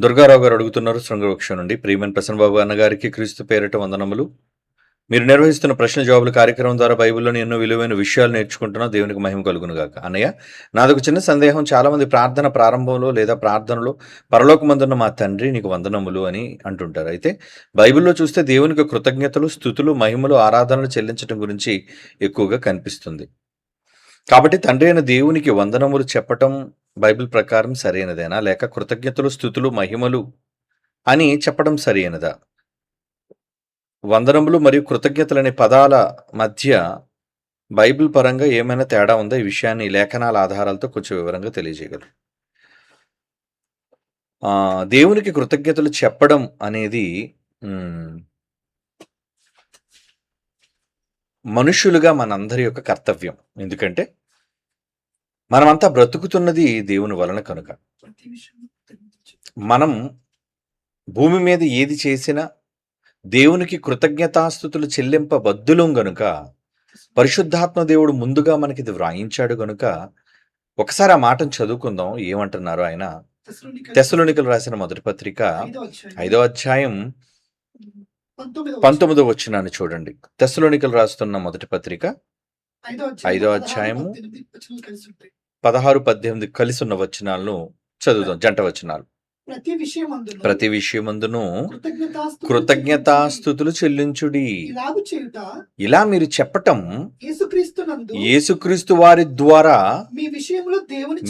దుర్గారావు గారు అడుగుతున్నారు శృంగవృక్షం నుండి. ప్రియమైన ప్రసన్నబాబు అన్నగారికి క్రీస్తు పేరిట వందనములు. మీరు నిర్వహిస్తున్న ప్రశ్న జవాబుల కార్యక్రమం ద్వారా బైబిల్లోని ఎన్నో విలువైన విషయాలు నేర్చుకుంటున్నాం. దేవునికి మహిమ కలుగును గాక. అన్నయ్య, నాదొక చిన్న సందేహం. చాలామంది ప్రార్థన ప్రారంభంలో లేదా ప్రార్థనలో పరలోకమందున్న మా తండ్రి నీకు వందనములు అని అంటుంటారు. అయితే బైబిల్లో చూస్తే దేవునికి కృతజ్ఞతలు, స్తుతులు, మహిమలు, ఆరాధనలు చెల్లించడం గురించి ఎక్కువగా కనిపిస్తుంది. కాబట్టి తండ్రి అయిన దేవునికి వందనములు చెప్పటం బైబిల్ ప్రకారం సరైనదేనా, లేక కృతజ్ఞతలు, స్తుతులు, మహిమలు అని చెప్పడం సరైనదా? వందనములు మరియు కృతజ్ఞతలు అనే పదాల మధ్య బైబిల్ పరంగా ఏమైనా తేడా ఉందా? ఈ విషయాన్ని లేఖనాల ఆధారాలతో కొంచెం వివరంగా తెలియజేయగలరు. దేవునికి కృతజ్ఞతలు చెప్పడం అనేది మనుషులుగా మనందరి యొక్క కర్తవ్యం. ఎందుకంటే మనమంతా బ్రతుకుతున్నది దేవుని వలన కనుక. మనం భూమి మీద ఏది చేసినా దేవునికి కృతజ్ఞతాస్తుతులు చెల్లింపబద్దులం గనుక, పరిశుద్ధాత్మ దేవుడు ముందుగా మనకి ఇది వ్రాయించాడు గనుక, ఒకసారి ఆ మాటను చదువుకుందాం. ఏమంటున్నారు ఆయన? తెస్సలోనికలు రాసిన మొదటి పత్రిక 5వ అధ్యాయం 19వ వచనాన్ని చూడండి. తెస్సలోనికలు రాస్తున్న మొదటి పత్రిక 5వ అధ్యాయము 16-18 కలిసి ఉన్న వచనాలను చదువుదాం. జంట వచనాలు. ప్రతి విషయమందును కృతజ్ఞతాస్తుతులు చెల్లించుడి. ఇలా మీరు చెప్పటం యేసుక్రీస్తు వారి ద్వారా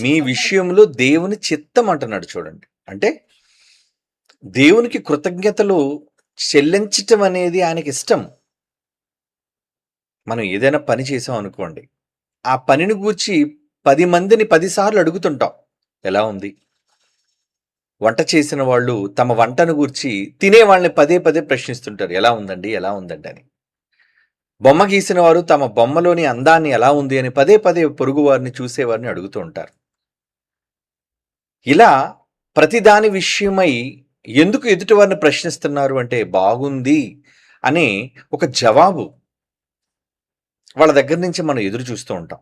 మీ విషయంలో దేవుని చిత్తం అంటున్నాడు. చూడండి, అంటే దేవునికి కృతజ్ఞతలు చెల్లించటం అనేది ఆయనకి ఇష్టం. మనం ఏదైనా పని చేసాం అనుకోండి, ఆ పనిని గూర్చి 10 మందిని 10 సార్లు అడుగుతుంటాం, ఎలా ఉంది? వంట చేసిన వాళ్ళు తమ వంటను గూర్చి తినే వాళ్ళని పదే పదే ప్రశ్నిస్తుంటారు, ఎలా ఉందండి, ఎలా ఉందండి అని. బొమ్మ గీసిన వారు తమ బొమ్మలోని అందాన్ని ఎలా ఉంది అని పదే పదే పొరుగు వారిని, చూసేవారిని అడుగుతూ ఉంటారు. ఇలా ప్రతిదాని విషయమై ఎందుకు ఎదుటి వారిని ప్రశ్నిస్తున్నారు అంటే, బాగుంది అనే ఒక జవాబు వాళ్ళ దగ్గర నుంచి మనం ఎదురు చూస్తూ ఉంటాం.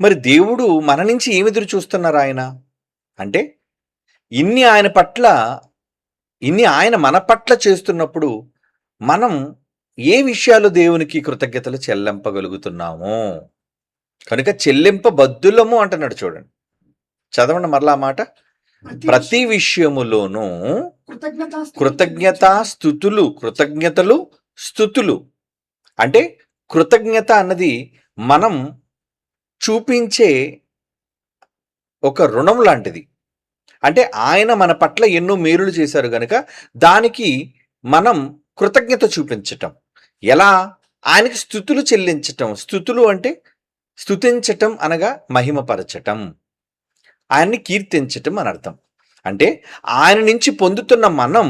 మరి దేవుడు మన నుంచి ఏమి ఎదురు చూస్తున్నారు ఆయన అంటే, ఇన్ని ఆయన మన పట్ల చేస్తున్నప్పుడు మనం ఏ విషయాలు దేవునికి కృతజ్ఞతలు చెల్లింపగలుగుతున్నాము కనుక చెల్లింపబద్దులము అంటున్నాడు. చూడండి, చదవండి మరలా ఆ మాట. ప్రతి విషయములోనూ కృతజ్ఞతలు, స్తుతులు. అంటే కృతజ్ఞత అన్నది మనం చూపించే ఒక రుణం లాంటిది. అంటే ఆయన మన పట్ల ఎన్నో మేలులు చేశారు గనుక దానికి మనం కృతజ్ఞత చూపించటం. ఎలా? ఆయనకి స్తుతులు చెల్లించటం. స్తుతులు అంటే స్తుతించటం అనగా మహిమపరచటం, ఆయన్ని కీర్తించటం అని అర్థం. అంటే ఆయన నుంచి పొందుతున్న మనం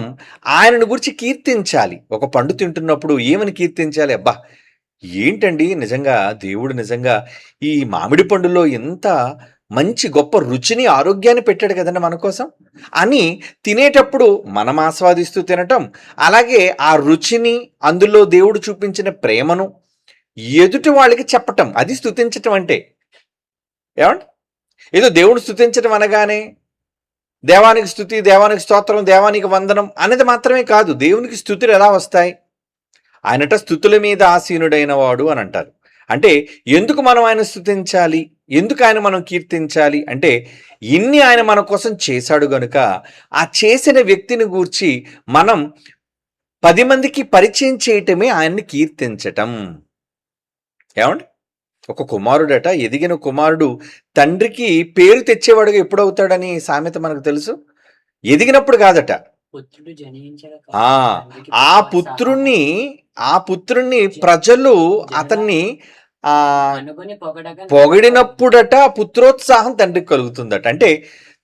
ఆయనను గురించి కీర్తించాలి. ఒక పండు తింటున్నప్పుడు ఏమని కీర్తించాలి? అబ్బా ఏంటండి, నిజంగా దేవుడు నిజంగా ఈ మామిడి పండులో ఎంత మంచి గొప్ప రుచిని, ఆరోగ్యాన్ని పెట్టాడు కదండి మన కోసం అని తినేటప్పుడు మనం ఆస్వాదిస్తూ తినటం, అలాగే ఆ రుచిని, అందులో దేవుడు చూపించిన ప్రేమను ఎదుటి వాళ్ళకి చెప్పటం, అది స్తుతించటం అంటే. ఏమండి, ఏదో దేవుడు స్తుతించటం అనగానే దేవానికి స్తుతి, దేవానికి స్తోత్రం, దేవానికి వందనం అనేది మాత్రమే కాదు. దేవునికి స్తుతులు ఎలా వస్తాయి? ఆయనట స్తుతుల మీద ఆసీనుడైన వాడు అని అంటారు. అంటే ఎందుకు మనం ఆయన స్తుతించాలి, ఎందుకు ఆయన మనం కీర్తించాలి అంటే, ఇన్ని ఆయన మన కోసం చేశాడు గనుక ఆ చేసిన వ్యక్తిని గూర్చి మనం 10 మందికి పరిచయం చేయటమే ఆయన్ని కీర్తించటం. ఏమండి, ఒక కుమారుడట, ఎదిగిన కుమారుడు తండ్రికి పేరు తెచ్చేవాడుగా ఎప్పుడవుతాడని సామెత మనకు తెలుసు. ఎదిగినప్పుడు కాదట. ఆ పుత్రుణ్ణి ప్రజలు అతన్ని పొగిడినప్పుడట పుత్రోత్సాహం తండ్రికి కలుగుతుందట. అంటే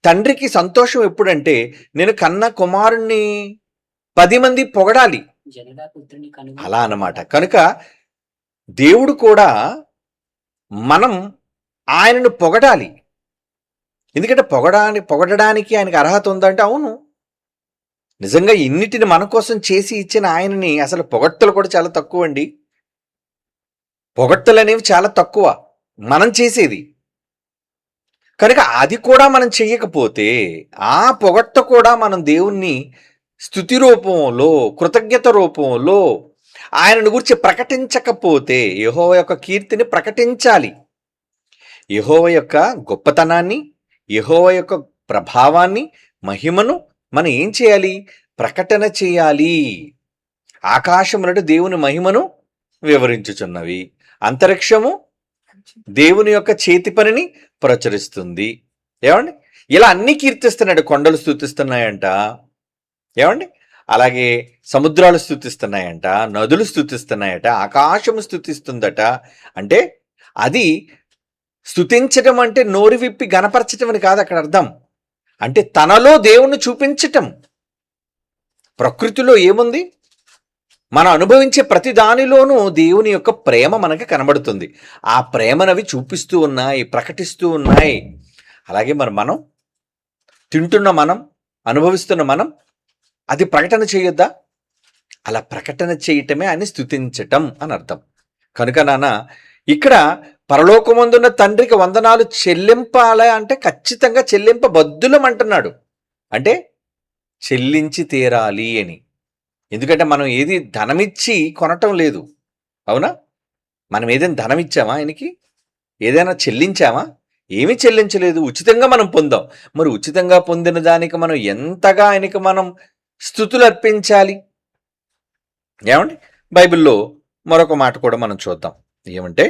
తండ్రికి సంతోషం ఎప్పుడంటే, నేను కన్న కుమారుణ్ణి 10 మంది పొగడాలి, అలా అన్నమాట. కనుక దేవుడు కూడా మనం ఆయనను పొగడాలి. ఎందుకంటే పొగడడానికి ఆయనకి అర్హత ఉందంటే, అవును, నిజంగా ఇన్నిటిని మన కోసం చేసి ఇచ్చిన ఆయనని అసలు పొగడ్తలు కూడా చాలా తక్కువ అండి. పొగడ్తలు అనేవి చాలా తక్కువ మనం చేసేది. కనుక అది కూడా మనం చెయ్యకపోతే, ఆ పొగట్ట కూడా మనం దేవుణ్ణి స్తుతి రూపంలో, కృతజ్ఞత రూపంలో ఆయనను గురించి ప్రకటించకపోతే, యెహోవా యొక్క కీర్తిని ప్రకటించాలి. యెహోవా యొక్క గొప్పతనాన్ని, యెహోవా యొక్క ప్రభావాన్ని, మహిమను మనం ఏం చేయాలి? ప్రకటన చేయాలి. ఆకాశములటు దేవుని మహిమను వివరించుచున్నవి, అంతరిక్షము దేవుని యొక్క చేతి పనిని ప్రచురిస్తుంది. ఏమండి? ఇలా అన్ని కీర్తిస్తున్నాడు. కొండలు స్తుతిస్తున్నాయంట, ఏమండి? అలాగే సముద్రాలు స్తుతిస్తున్నాయంట, నదులు స్తుతిస్తున్నాయట, ఆకాశము స్తుతిస్తుందట. అంటే అది స్తుతించటం అంటే నోరు విప్పి గణపరచటం అని కాదు అక్కడ అర్థం. అంటే తనలో దేవుణ్ణి చూపించటం. ప్రకృతిలో ఏముంది? మనం అనుభవించే ప్రతి దానిలోనూ దేవుని యొక్క ప్రేమ మనకి కనబడుతుంది. ఆ ప్రేమనవి చూపిస్తూ ఉన్నాయి, ప్రకటిస్తూ ఉన్నాయి. అలాగే మనం తింటున్న మనం, అనుభవిస్తున్న మనం అది ప్రకటన చేయొద్దా? అలా ప్రకటన చేయటమే అని స్తుతించటం అని అర్థం. కనుక నాన్న ఇక్కడ పరలోకమందున్న తండ్రికి వందనాలు చెల్లింపాలి అంటే ఖచ్చితంగా చెల్లింపబద్దులం అంటున్నాడు. అంటే చెల్లించి తీరాలి అని. ఎందుకంటే మనం ఏది ధనమిచ్చి కొనటం లేదు, అవునా? మనం ఏదైనా ధనం ఇచ్చామా ఆయనకి? ఏదైనా చెల్లించామా? ఏమీ చెల్లించలేదు. ఉచితంగా మనం పొందాం. మరి ఉచితంగా పొందిన దానికి మనం ఎంతగా ఆయనకి మనం స్తుతులు అర్పించాలి? ఏమండి? బైబిల్లో మరొక మాట కూడా మనం చూద్దాం. ఏమంటే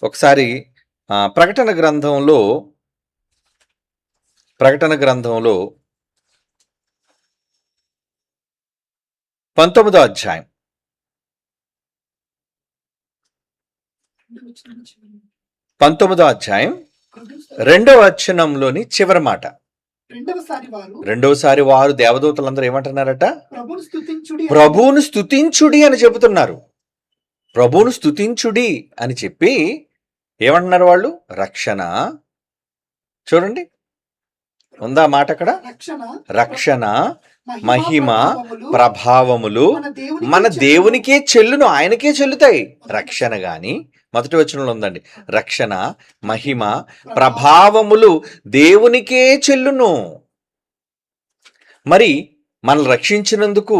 ఒకసారి ప్రకటన గ్రంథంలో 19వ అధ్యాయం 2వ వచనంలోని చివరి మాట. రెండవసారి వారు దేవదూతలందరూ ఏమంటున్నారట? ప్రభువును స్తుతించుడి అని చెబుతున్నారు. ప్రభువును స్తుతించుడి అని చెప్పి ఏమంటున్నారు వాళ్ళు? రక్షణ, చూడండి ఉందా మాట అక్కడ? రక్షణ, మహిమ, ప్రభావములు మన దేవునికే చెల్లును, ఆయనకే చెల్లుతాయి. రక్షణ గాని మొదటి వచనంలో ఉందండి, రక్షణ, మహిమ, ప్రభావములు దేవునికే చెల్లును. మరి మనల్ని రక్షించినందుకు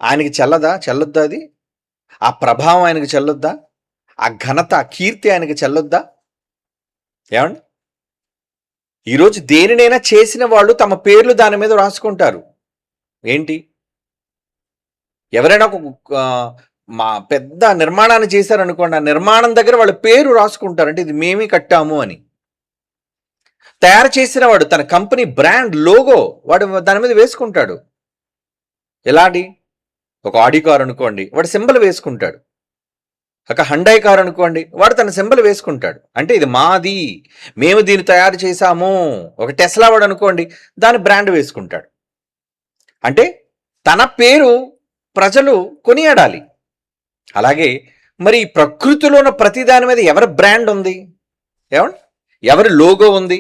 ఆయనకి చెల్లొద్దా? అది ఆ ప్రభావం ఆయనకి చెల్లొద్దా? ఆ ఘనత, కీర్తి ఆయనకి చెల్లొద్దా? ఏమండి? ఈరోజు దేనినైనా చేసిన వాళ్ళు తమ పేర్లు దాని మీద రాసుకుంటారు. ఏంటి? ఎవరైనా మా పెద్ద నిర్మాణాన్ని చేశారనుకోండి, ఆ నిర్మాణం దగ్గర వాళ్ళ పేరు రాసుకుంటారు. అంటే ఇది మేమే కట్టాము అని. తయారు చేసిన వాడు తన కంపెనీ బ్రాండ్ లోగో వాడు దాని మీద వేసుకుంటాడు. ఎలాంటి? ఒక ఆడి కారు అనుకోండి, వాడు సింబల్ వేసుకుంటాడు. ఒక హండాయ్ కారు అనుకోండి, వాడు తన సింబల్ వేసుకుంటాడు. అంటే ఇది మాది, మేము దీన్ని తయారు చేశాము. ఒక టెస్లా వాడు అనుకోండి, దాని బ్రాండ్ వేసుకుంటాడు. అంటే తన పేరు ప్రజలు కొనియాడాలి. అలాగే మరి ప్రకృతిలో ఉన్న ప్రతి దాని మీద ఎవరి బ్రాండ్ ఉంది? ఏమండి? ఎవరి లోగో ఉంది?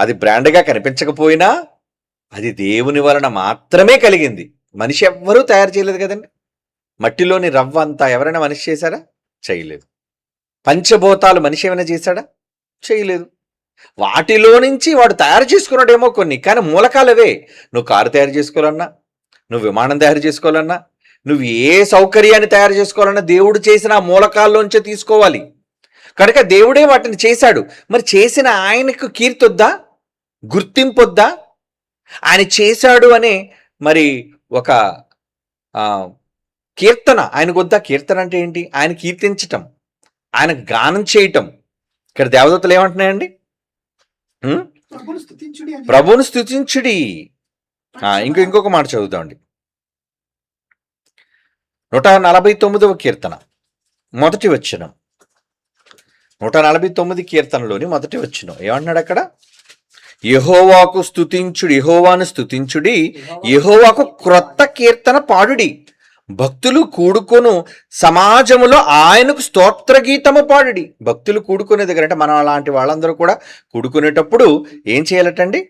అది బ్రాండ్గా కనిపించకపోయినా అది దేవుని వలన మాత్రమే కలిగింది. మనిషి ఎవ్వరూ తయారు చేయలేదు కదండి. మట్టిలోని రవ్వ అంతా ఎవరైనా మనిషి చేశాడా? చేయలేదు. పంచభూతాలు మనిషి ఏమైనా చేశాడా? చేయలేదు. వాటిలో నుంచి వాడు తయారు చేసుకున్నాడేమో కొన్ని, కానీ మూలకాలు అవే. నువ్వు కారు తయారు చేసుకోవాలన్నా, నువ్వు విమానం తయారు చేసుకోవాలన్నా, నువ్వు ఏ సౌకర్యాన్ని తయారు చేసుకోవాలన్నా దేవుడు చేసిన ఆ మూలకాల్లోంచే తీసుకోవాలి. కనుక దేవుడే వాటిని చేశాడు. మరి చేసిన ఆయనకు కీర్తొద్దా? గుర్తింపొద్దా? ఆయన చేశాడు అనే మరి ఒక కీర్తన ఆయనకు వద్దా? కీర్తన అంటే ఏంటి? ఆయన కీర్తించటం, ఆయనకు గానం చేయటం. ఇక్కడ దేవదూతలు ఏమంటున్నాయండి? ప్రభువును స్తుతించుడి. ఇంకొక మాట చదువుతామండి. 149వ కీర్తన మొదటి వచనం. 149 కీర్తనలోని మొదటి వచనం ఏమంటున్నాడు అక్కడ? యెహోవాకు స్తుతించుడి, యెహోవాను స్తుతించుడి, యెహోవాకు క్రొత్త కీర్తన పాడుడి, భక్తులు కూడుకొను సమాజములో ఆయనకు స్తోత్ర గీతము పాడుడి. భక్తులు కూడుకునే దగ్గర అంటే మనం అలాంటి వాళ్ళందరూ కూడా కూడుకునేటప్పుడు ఏం చేయాలటండి?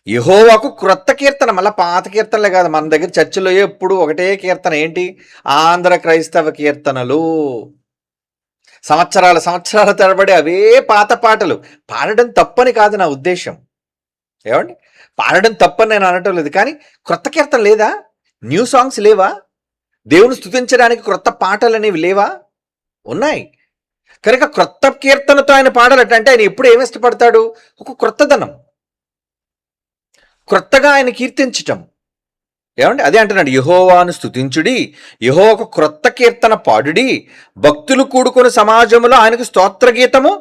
యెహోవాకు క్రొత్త కీర్తన. మళ్ళీ పాత కీర్తనలే కాదు, మన దగ్గర చర్చిలో ఎప్పుడు ఒకటే కీర్తన. ఏంటి? ఆంధ్ర క్రైస్తవ కీర్తనలు. సంవత్సరాల తరబడి అవే పాత పాటలు పాడడం తప్పని కాదు నా ఉద్దేశం. ఏమండి, పాడడం తప్పని నేను అనటం లేదు. కానీ క్రొత్త కీర్తన లేదా? న్యూ సాంగ్స్ లేవా? దేవుని స్తుతించడానికి క్రొత్త పాటలు అనేవి లేవా? ఉన్నాయి. కనుక క్రొత్త కీర్తనతో ఆయన పాడాలట. అంటే ఆయన ఎప్పుడు ఏమి ఇష్టపడతాడు? ఒక క్రొత్తదనం, క్రొత్తగా ఆయన కీర్తించటం. ఏమండి, అదే అంటున్నాడు, యెహోవాను స్తుతించుడి, యెహోవాకు క్రొత్త కీర్తన పాడుడి, భక్తులు కూడుకుని సమాజంలో ఆయనకు స్తోత్ర గీతము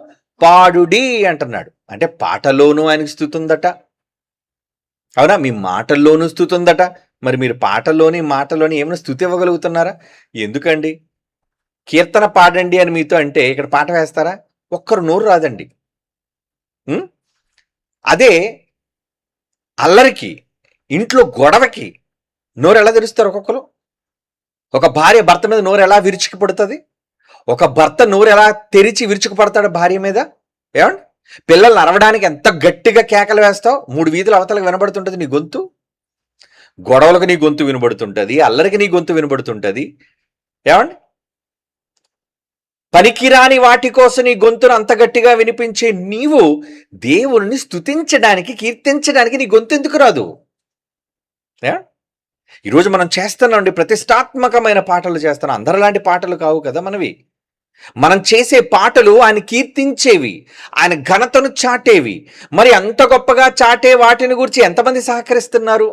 పాడుడి అంటున్నాడు. అంటే పాటలోనూ ఆయనకు స్తుతి ఉందట. అవునా? మీ మాటల్లోనూ స్తుతి ఉందట. మరి మీరు మాటలోని ఏమైనా స్తుతి ఇవ్వగలుగుతున్నారా? ఎందుకండి? కీర్తన పాడండి అని మీతో అంటే ఇక్కడ పాట వేస్తారా? ఒక్కరు నోరు రాదండి. అదే అల్లరికి, ఇంట్లో గొడవకి నోరు ఎలా తెరుస్తారు ఒక్కొక్కరు? ఒక భార్య భర్త మీద నోరు ఎలా విరుచుకుపడుతుంది? ఒక భర్త నోరు ఎలా తెరిచి విరుచుకుపడతాడు భార్య మీద? ఏమండి, పిల్లల్ని అరవడానికి ఎంత గట్టిగా కేకలు వేస్తావు? 3 వీధుల అవతలకు వినబడుతుంటుంది నీ గొంతు. గొడవలకు నీ గొంతు వినబడుతుంటుంది, అల్లరికి నీ గొంతు వినబడుతుంటుంది. ఏమండి, పనికిరాని వాటి కోసం నీ గొంతును అంత గట్టిగా వినిపించే నీవు దేవుని స్తుతించడానికి, కీర్తించడానికి నీ గొంతు ఎందుకు రాదు? ఈరోజు మనం చేస్తున్నాండి, ప్రతిష్టాత్మకమైన పాటలు చేస్తున్నాం. అందరిలాంటి పాటలు కావు కదా మనవి. మనం చేసే పాటలు ఆయన కీర్తించేవి, ఆయన ఘనతను చాటేవి. మరి అంత గొప్పగా చాటే వాటిని గురించి ఎంతమంది సహకరిస్తున్నారు?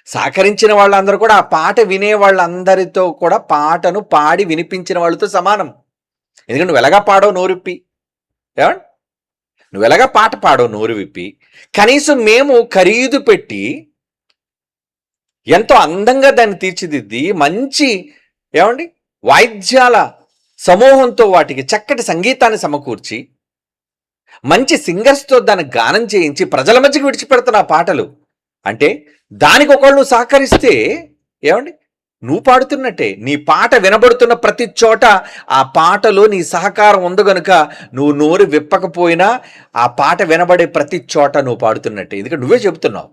సహకరించిన వాళ్ళందరూ కూడా ఆ పాట వినే వాళ్ళందరితో కూడా పాటను పాడి వినిపించిన వాళ్ళతో సమానం. ఎందుకంటే నువ్వు ఎలాగా పాడవు నోరు విప్పి? ఏమండి, నువ్వు ఎలాగా పాట పాడవు నోరు విప్పి? కనీసం మేము ఖరీదు పెట్టి ఎంతో అందంగా దాన్ని తీర్చిదిద్ది మంచి ఏమండి వాయిద్యాల సమూహంతో వాటికి చక్కటి సంగీతాన్ని సమకూర్చి మంచి సింగర్స్తో దాన్ని గానం చేయించి ప్రజల మధ్యకి విడిచిపెడుతున్న పాటలు అంటే దానికి ఒకళ్ళు సహకరిస్తే ఏమండి నువ్వు పాడుతున్నట్టే. నీ పాట వినబడుతున్న ప్రతి చోట ఆ పాటలో నీ సహకారం ఉంది గనుక నువ్వు నోరు విప్పకపోయినా ఆ పాట వినబడే ప్రతి చోట నువ్వు పాడుతున్నట్టే, ఎందుకంటే నువ్వే చెబుతున్నావు.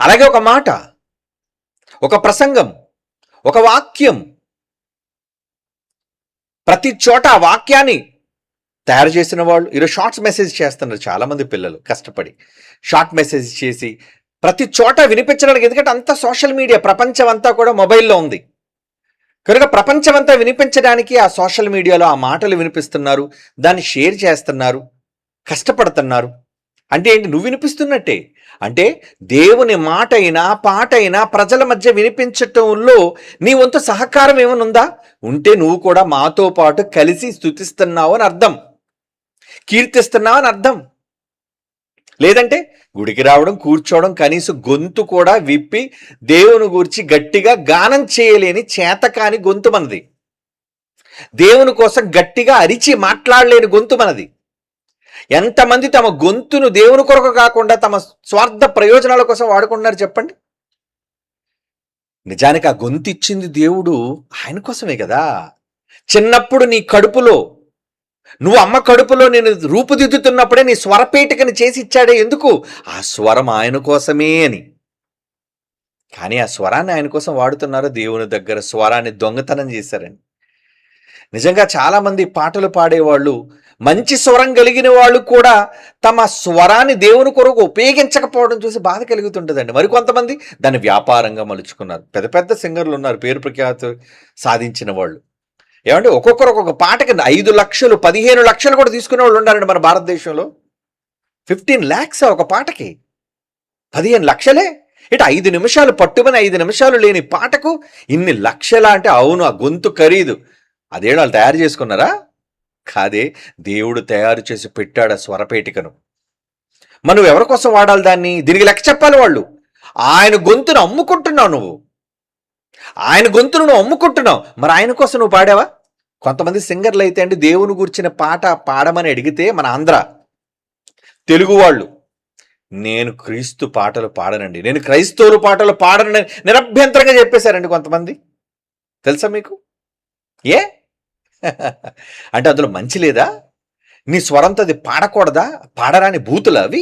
అలాగే ఒక మాట, ఒక ప్రసంగం, ఒక వాక్యం, ప్రతి చోట ఆ వాక్యాన్ని తయారు చేసిన వాళ్ళు ఈరోజు షార్ట్స్ మెసేజ్ చేస్తున్నారు. చాలామంది పిల్లలు కష్టపడి షార్ట్ మెసేజ్ చేసి ప్రతి చోట వినిపించడానికి, ఎందుకంటే అంతా సోషల్ మీడియా, ప్రపంచం అంతా కూడా మొబైల్లో ఉంది కనుక ప్రపంచం అంతా వినిపించడానికి ఆ సోషల్ మీడియాలో ఆ మాటలు వినిపిస్తున్నారు, దాన్ని షేర్ చేస్తున్నారు, కష్టపడుతున్నారు. అంటే ఏంటి? నువ్వు వినిపిస్తున్నట్టే. అంటే దేవుని మాట అయినా పాట అయినా ప్రజల మధ్య వినిపించటంలో నీ వంతు సహకారం ఏమైనా ఉందా? ఉంటే నువ్వు కూడా మాతో పాటు కలిసి స్తుతిస్తున్నావు అని అర్థం, కీర్తిస్తున్నావు అని అర్థం. లేదంటే గుడికి రావడం, కూర్చోవడం, కనీసం గొంతు కూడా విప్పి దేవుని గురించి గట్టిగా గానం చేయలేని చేతకాని గొంతు మనది. దేవుని కోసం గట్టిగా అరిచి మాట్లాడలేని గొంతు మనది. ఎంతమంది తమ గొంతును దేవుని కొరకు కాకుండా తమ స్వార్థ ప్రయోజనాల కోసం వాడుకుంటున్నారు చెప్పండి? నిజానికి ఆ గొంతు ఇచ్చింది దేవుడు ఆయన కోసమే కదా. చిన్నప్పుడు నీ కడుపులో, నువ్వు అమ్మ కడుపులో నేను రూపుదిద్దుతున్నప్పుడే నీ స్వరపేటికని చేసి ఇచ్చాడే. ఎందుకు? ఆ స్వరం ఆయన కోసమే అని. కానీ ఆ స్వరాన్ని ఆయన కోసం వాడుతున్నారు, దేవుని దగ్గర స్వరాన్ని దొంగతనం చేశారని. నిజంగా చాలామంది పాటలు పాడేవాళ్ళు, మంచి స్వరం కలిగిన వాళ్ళు కూడా తమ స్వరాన్ని దేవుని కొరకు ఉపయోగించకపోవడం చూసి బాధ కలుగుతుంటుందండి. మరికొంతమంది దాన్ని వ్యాపారంగా మలుచుకున్నారు. పెద్ద పెద్ద సింగర్లు ఉన్నారు, పేరు ప్రఖ్యాతి సాధించిన వాళ్ళు. ఏమంటే ఒక్కొక్కరు ఒక్కొక్క పాటకి 5 లక్షలు 15 లక్షలు కూడా తీసుకునే వాళ్ళు ఉన్నారండి మన భారతదేశంలో. 15 lakhs ఒక పాటకి 15 లక్షలే. ఇటు 5 నిమిషాలు పట్టుమని 5 నిమిషాలు లేని పాటకు ఇన్ని లక్షలా అంటే అవును, ఆ గొంతు ఖరీదు. అదేం వాళ్ళు తయారు చేసుకున్నారా? కాదే, దేవుడు తయారు చేసి పెట్టాడు ఆ స్వరపేటికను. మనం ఎవరి కోసం వాడాలి దాన్ని? దీనికి లెక్క చెప్పాలి వాళ్ళు. ఆయన గొంతును అమ్ముకుంటున్నావు నువ్వు, ఆయన గొంతును నువ్వు అమ్ముకుంటున్నావు. మరి ఆయన కోసం నువ్వు పాడావా? కొంతమంది సింగర్లు అయితే అండి దేవుని గురించిన పాట పాడమని అడిగితే మన ఆంధ్ర తెలుగు వాళ్ళు, నేను క్రీస్తు పాటలు పాడనండి, నేను క్రైస్తవులు పాటలు పాడనని నిరభ్యంతరంగా చెప్పేశారండి కొంతమంది. తెలుసా మీకు? ఏ అంటే అందులో మంచి లేదా? నీ స్వరంతో అది పాడకూడదా? పాడరాని బూతులు అవి?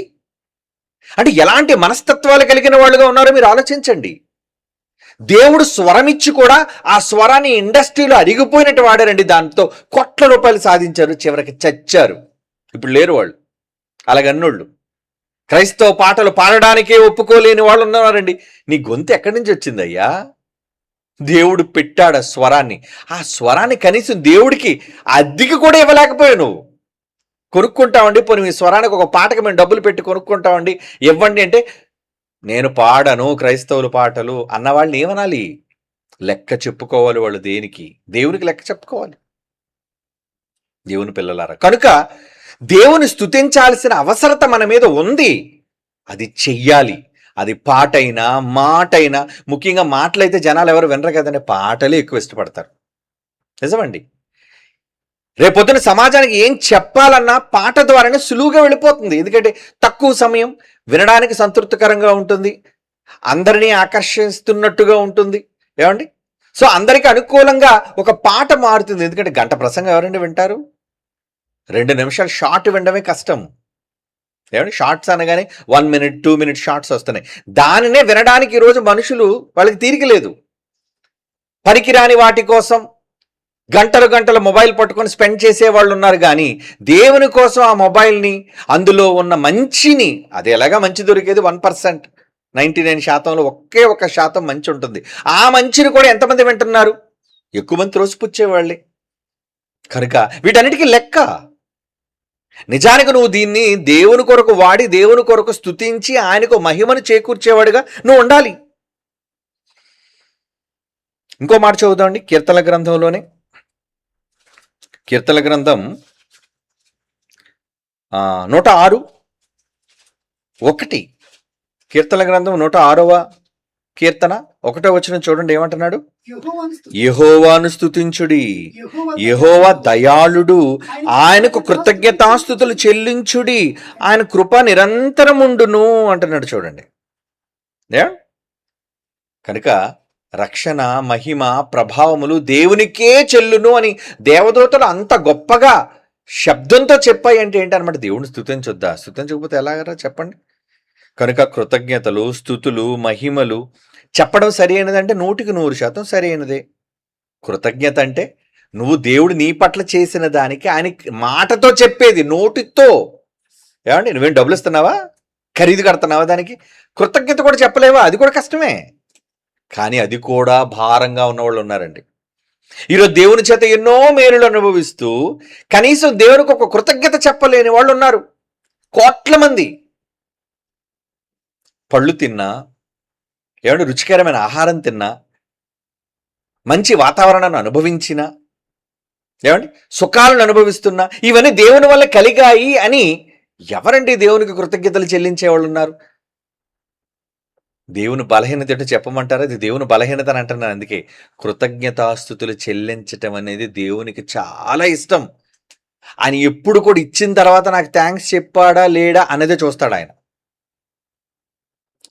అంటే ఎలాంటి మనస్తత్వాలు కలిగిన వాళ్ళుగా ఉన్నారో మీరు ఆలోచించండి. దేవుడు స్వరం ఇచ్చి కూడా ఆ స్వరాన్ని ఇండస్ట్రీలో అరిగిపోయినట్టు వాడారండి. దాంతో కోట్ల రూపాయలు సాధించారు, చివరికి చచ్చారు. ఇప్పుడు లేరు వాళ్ళు అలాగన్నోళ్ళు. క్రైస్తవ పాటలు పాడడానికే ఒప్పుకోలేని వాళ్ళు ఉన్నారండి. నీ గొంతు ఎక్కడి నుంచి వచ్చిందయ్యా? దేవుడు పెట్టాడు ఆ స్వరాన్ని. ఆ స్వరాన్ని కనీసం దేవుడికి అద్దెకి కూడా ఇవ్వలేకపోయావు నువ్వు. కొనుక్కుంటామండి, పోనీ మీ స్వరానికి ఒక పాటకి మేము డబ్బులు పెట్టి కొనుక్కుంటామండి, ఇవ్వండి అంటే, నేను పాడను క్రైస్తవుల పాటలు అన్న వాళ్ళని ఏమనాలి? లెక్క చెప్పుకోవాలి వాళ్ళు. దేనికి? దేవునికి లెక్క చెప్పుకోవాలి. దేవుని పిల్లలారా, కనుక దేవుని స్తుతించాల్సిన అవసరత మన మీద ఉంది. అది చెయ్యాలి. అది పాటైనా మాటైనా. ముఖ్యంగా మాటలైతే జనాలు ఎవరు వినరు కదండి, పాటలే ఎక్కువ ఇష్టపడతారు. నిజమండి. రేపొద్దున సమాజానికి ఏం చెప్పాలన్నా పాట ద్వారానే సులువుగా వెళ్ళిపోతుంది. ఎందుకంటే తక్కువ సమయం, వినడానికి సంతృప్తికరంగా ఉంటుంది, అందరినీ ఆకర్షిస్తున్నట్టుగా ఉంటుంది. ఏమండి? సో అందరికీ అనుకూలంగా ఒక పాట మారుతుంది. ఎందుకంటే గంట ప్రసంగం ఎవరండి వింటారు? 2 నిమిషాలు షార్ట్ వినడమే కష్టం. ఏమండి? షార్ట్స్ అనగానే 1 minute 2 minute షార్ట్స్ వస్తున్నాయి. దానినే వినడానికి ఈరోజు మనుషులు వాళ్ళకి తీరిక లేదు. పనికిరాని వాటి కోసం గంటలు గంటలు మొబైల్ పట్టుకొని స్పెండ్ చేసే వాళ్ళు ఉన్నారు. కానీ దేవుని కోసం ఆ మొబైల్ని, అందులో ఉన్న మంచిని, అది ఎలాగా మంచి దొరికేది 1%, 99% ఒకే 1% మంచి ఉంటుంది. ఆ మంచిని కూడా ఎంతమంది వింటున్నారు? ఎక్కువ మంది త్రోసిపుచ్చేవాళ్ళే. కనుక వీటన్నిటికీ లెక్క. నిజానికి నువ్వు దీన్ని దేవుని కొరకు వాడి, దేవుని కొరకు స్తుతించి ఆయనకు మహిమను చేకూర్చేవాడుగా నువ్వు ఉండాలి. ఇంకో మాట చదువుదామండి, కీర్తన గ్రంథంలోనే. కీర్తన గ్రంథం 106:1. కీర్తన గ్రంథం 106వ కీర్తన 1వ వచనం చూడండి, ఏమంటున్నాడు? యెహోవాను స్తుతించుడి, యెహోవా దయాళుడు, ఆయనకు కృతజ్ఞతాస్తుతులు చెల్లించుడి, ఆయన కృప నిరంతరముండును అంటున్నాడు. చూడండి. కనుక రక్షణ, మహిమ, ప్రభావములు దేవునికే చెల్లును అని దేవదూతలు అంత గొప్పగా శబ్దంతో చెప్పాయి. అంటే ఏంటనమాట? దేవుని స్తుతించొద్దా? స్తుతించకపోతే ఎలాగరా చెప్పండి? కనుక కృతజ్ఞతలు, స్తుతులు, మహిమలు చెప్పడం సరి అయినదంటే 100% సరి అయినదే. కృతజ్ఞత అంటే నువ్వు దేవుడు నీ పట్ల చేసిన దానికి ఆయన మాటతో చెప్పేది, నోటితో. ఏమండి? నువ్వేం డబ్బులు ఇస్తున్నావా? ఖరీదు కడుతున్నావా? దానికి కృతజ్ఞత కూడా చెప్పలేవా? అది కూడా కష్టమే. కానీ అది కూడా భారంగా ఉన్నవాళ్ళు ఉన్నారండి. ఈరోజు దేవుని చేత ఎన్నో మేలులు అనుభవిస్తూ కనీసం దేవునికి ఒక కృతజ్ఞత చెప్పలేని వాళ్ళు ఉన్నారు. కోట్ల మంది. పళ్ళు తిన్నా, ఏమంటే రుచికరమైన ఆహారం తిన్నా, మంచి వాతావరణాన్ని అనుభవించినా, ఏమండి సుఖాలను అనుభవిస్తున్నా, ఇవన్నీ దేవుని వల్ల కలిగాయి అని ఎవరండి దేవునికి కృతజ్ఞతలు చెల్లించే వాళ్ళు ఉన్నారు? దేవుని బలహీనత ఏంటో చెప్పమంటారా? అది దేవుని బలహీనత అని అంటున్నాను. అందుకే కృతజ్ఞతాస్తుతులు చెల్లించటం అనేది దేవునికి చాలా ఇష్టం. ఆయన ఎప్పుడు కూడా ఇచ్చిన తర్వాత నాకు థ్యాంక్స్ చెప్పాడా లేడా అనేదే చూస్తాడు ఆయన.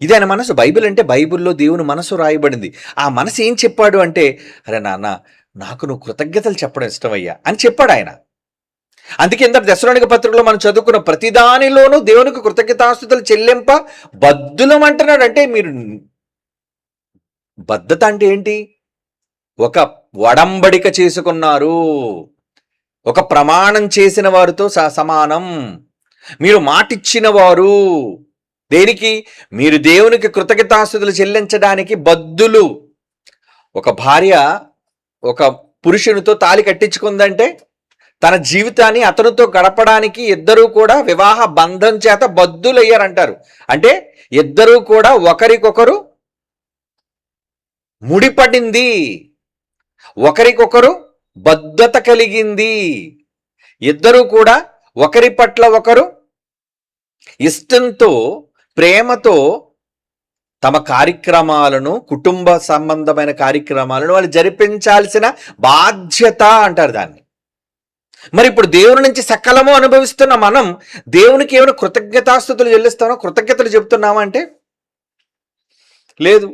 ఇది ఆయన మనసు. బైబిల్ అంటే బైబిల్లో దేవుని మనసు రాయబడింది. ఆ మనసు ఏం చెప్పాడు అంటే, అరే నాన్న, నాకు నువ్వు కృతజ్ఞతలు చెప్పడం ఇష్టమయ్యా అని చెప్పాడు ఆయన. అందుకే ఇంత దశలోనిక పత్రికలో మనం చదువుకున్న ప్రతిదానిలోనూ దేవునికి కృతజ్ఞతాస్తుతులు చెల్లింప బద్దులం అంటున్నాడు. అంటే మీరు బద్ధత అంటే ఏంటి? ఒక వడంబడిక చేసుకున్నారు, ఒక ప్రమాణం చేసిన వారితో సమానం. మీరు మాటిచ్చిన వారు. దేనికి? మీరు దేవునికి కృతజ్ఞతాస్తుతులు చెల్లించడానికి బద్దులు. ఒక భార్య ఒక పురుషునితో తాళి కట్టించుకుందంటే తన జీవితాన్ని అతనితో గడపడానికి ఇద్దరూ కూడా వివాహ బంధం చేత బద్దులయ్యారంటారు. అంటే ఇద్దరూ కూడా ఒకరికొకరు ముడిపడింది, ఒకరికొకరు బద్ధత కలిగింది. ఇద్దరూ కూడా ఒకరి పట్ల ఒకరు ఇష్టంతో, ప్రేమతో తమ కార్యక్రమాలను, కుటుంబ సంబంధమైన కార్యక్రమాలను వాళ్ళు జరిపించాల్సిన బాధ్యత అంటారు దాన్ని. మరి ఇప్పుడు దేవుని నుంచి సకలము అనుభవిస్తున్న మనం దేవునికి ఏమైనా కృతజ్ఞతాస్తుతులు చెల్లిస్తామో, కృతజ్ఞతలు చెబుతున్నామా అంటే లేదు.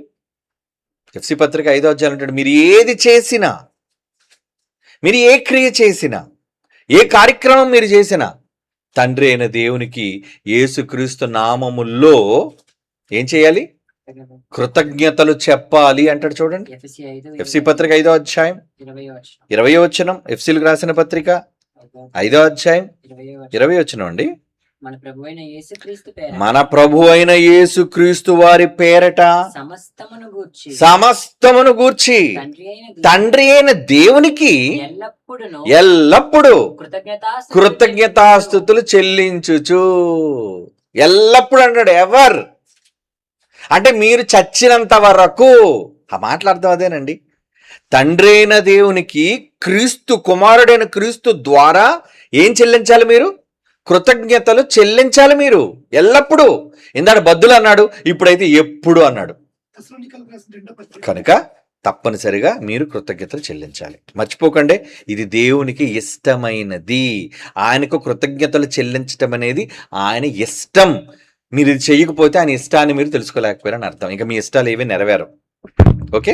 ఎఫ్సి పత్రిక 5వ అధ్యాయం అంటాడు, మీరు ఏది చేసినా, మీరు ఏ క్రియ చేసినా, ఏ కార్యక్రమం మీరు చేసినా తండ్రి అయిన దేవునికి యేసుక్రీస్తు నామములో ఏం చేయాలి? కృతజ్ఞతలు చెప్పాలి అంటాడు చూడండి. ఎఫ్సి పత్రిక 5వ అధ్యాయం 20వ వచనం. ఎఫ్సీలకు రాసిన పత్రిక 5వ అధ్యాయం 20వ వచనం అండి. మన ప్రభు అయిన యేసుక్రీస్తు వారి పేరట సమస్తమును గూర్చి తండ్రి అయిన దేవునికి ఎల్లప్పుడూ కృతజ్ఞతాస్తుతులు చెల్లించుచు. ఎల్లప్పుడు అంటాడు. ఎవర్ అంటే మీరు చచ్చినంత వరకు. ఆ మాట్లాడతాం అదేనండి. తండ్రి అయిన దేవునికి క్రీస్తు కుమారుడైన క్రీస్తు ద్వారా ఏం చెల్లించాలి? మీరు కృతజ్ఞతలు చెల్లించాలి. మీరు ఎల్లప్పుడూ. ఇందాక బద్దులు అన్నాడు, ఇప్పుడైతే ఎప్పుడు అన్నాడు. కనుక తప్పనిసరిగా మీరు కృతజ్ఞతలు చెల్లించాలి. మర్చిపోకండి, ఇది దేవునికి ఇష్టమైనది. ఆయనకు కృతజ్ఞతలు చెల్లించటం అనేది ఆయన ఇష్టం. మీరు ఇది చేయకపోతే ఆయన ఇష్టాన్ని మీరు తెలుసుకోలేకపోయారని అర్థం. ఇంకా మీ ఇష్టాలు ఏవి నెరవేరవు. ఓకే.